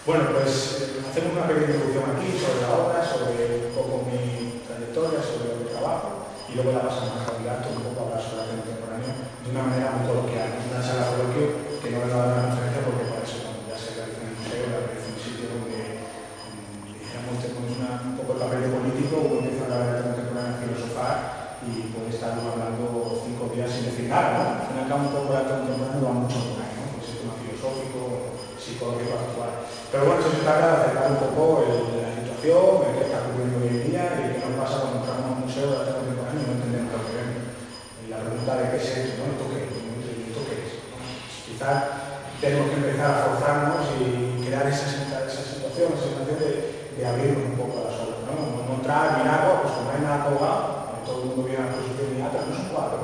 Bueno, pues hacemos una pequeña introducción aquí sobre la obra, sobre un poco mi trayectoria, sobre lo que trabajo, y luego la pasamos a Javier, un poco a hablar sobre arte contemporáneo de una manera muy coloquial. Es una charla coloquio que no vengo a dar una conferencia porque para eso cuando ya se realiza en el museo, la realiza en un sitio donde digamos, tenemos un poco el papel de político, uno empieza a hablar de arte contemporáneo, a filosofar, y puede estar hablando 5 días sin decir nada, ¿no? Al fin y al cabo, un poco de arte contemporáneo va mucho por ahí, ¿no? Pues es un tema filosófico, psicológico actual. Pero bueno, se trata de acercar un poco la situación, el que está ocurriendo hoy en día y qué nos pasa cuando entramos a un museo de arte contemporáneo y no entendemos lo que vemos. Y la pregunta de qué es esto, ¿no? ¿Esto qué es? ¿Esto qué es? Quizás tenemos que empezar a forzarnos y crear esa situación, esa sensación de abrirnos un poco a las obras, ¿no? Encontrar, mirar, pues como no hay nada colgado, todo el mundo viene a la exposición y pero no es un cuadro.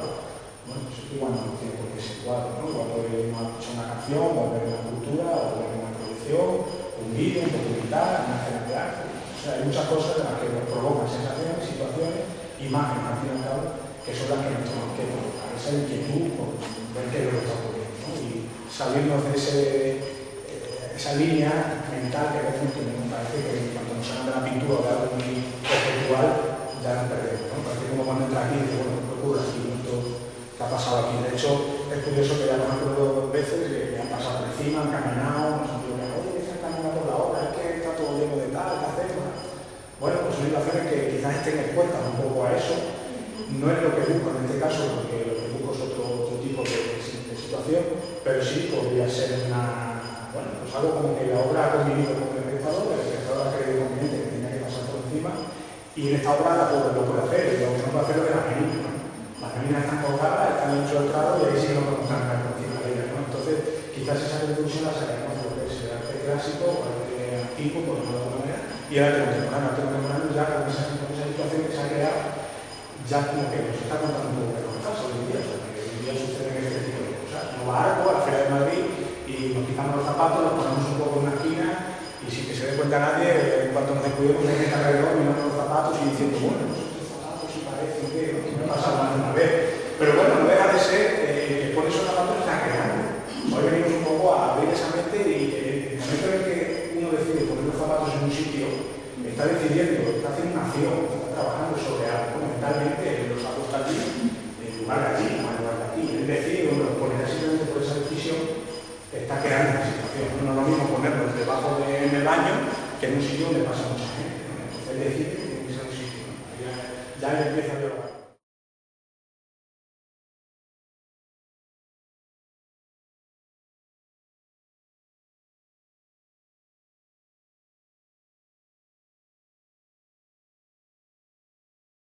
Bueno, pues esto igual no tiene por qué ser cuadro, ¿no? Igual puede escuchar una canción, o ver una cultura, o ver una producción, un vídeo, un documental, una escena de arte. O sea, hay muchas cosas de las que nos provocan sensaciones, situaciones, imágenes, al fin y al cabo, que son las que nos toman que provocar esa inquietud por ver qué es lo que está ocurriendo, ¿no? Y salirnos de esa línea mental que a veces me parece que cuando nos hablan de la pintura o de algo muy conceptual, ya nos perdemos, ¿no? Parece como cuando entra aquí y dice, bueno, ¿qué ocurre aquí? ¿Esto qué ha pasado aquí? De hecho, es curioso que ya nos han ocurrido 2 veces que han pasado por encima, han caminado, nos han dicho, oye, que se han caminado por la obra, es que está todo lleno de tal, ¿qué hacemos? Bueno, pues son situaciones que quizás estén expuestas un poco a eso. No es lo que busco en este caso, porque lo que busco es otro tipo de situación, pero sí podría ser pues algo como que la obra ha convivido con el espectador ha creído conveniente que tenía que pasar por encima, y en esta obra lo puede hacer, lo que no puede hacer es de las meninas, ¿no? Las meninas están colgadas, están en el estrado y ahí sí que no podemos andar por encima de ellas, ¿no? Entonces, quizás esa conclusión la sacaremos de lo que es el arte clásico o el arte antiguo, por decirlo de alguna manera, y el arte contemporáneo. El arte contemporáneo ya con esa situación que se ha creado, ya como que nos está contando un poco de lo que pasa hoy en día, porque hoy en día suceden este tipo de cosas. Nos va a Arco, a la Feria de Madrid, y nos quitamos los zapatos, los ponemos un poco en una esquina, y sin que se dé cuenta nadie, en cuanto nos descuidemos hay gente alrededor mirando los zapatos y diciendo, bueno, estos zapatos sí parecen que me ha pasado más de una vez. Pero bueno, no deja de ser que por esos zapatos están creando. Hoy venimos un poco a abrir esa mente y en el momento en que uno decide poner los zapatos en un sitio, está decidiendo, está haciendo una acción, está trabajando sobre algo mentalmente, los zapatos allí,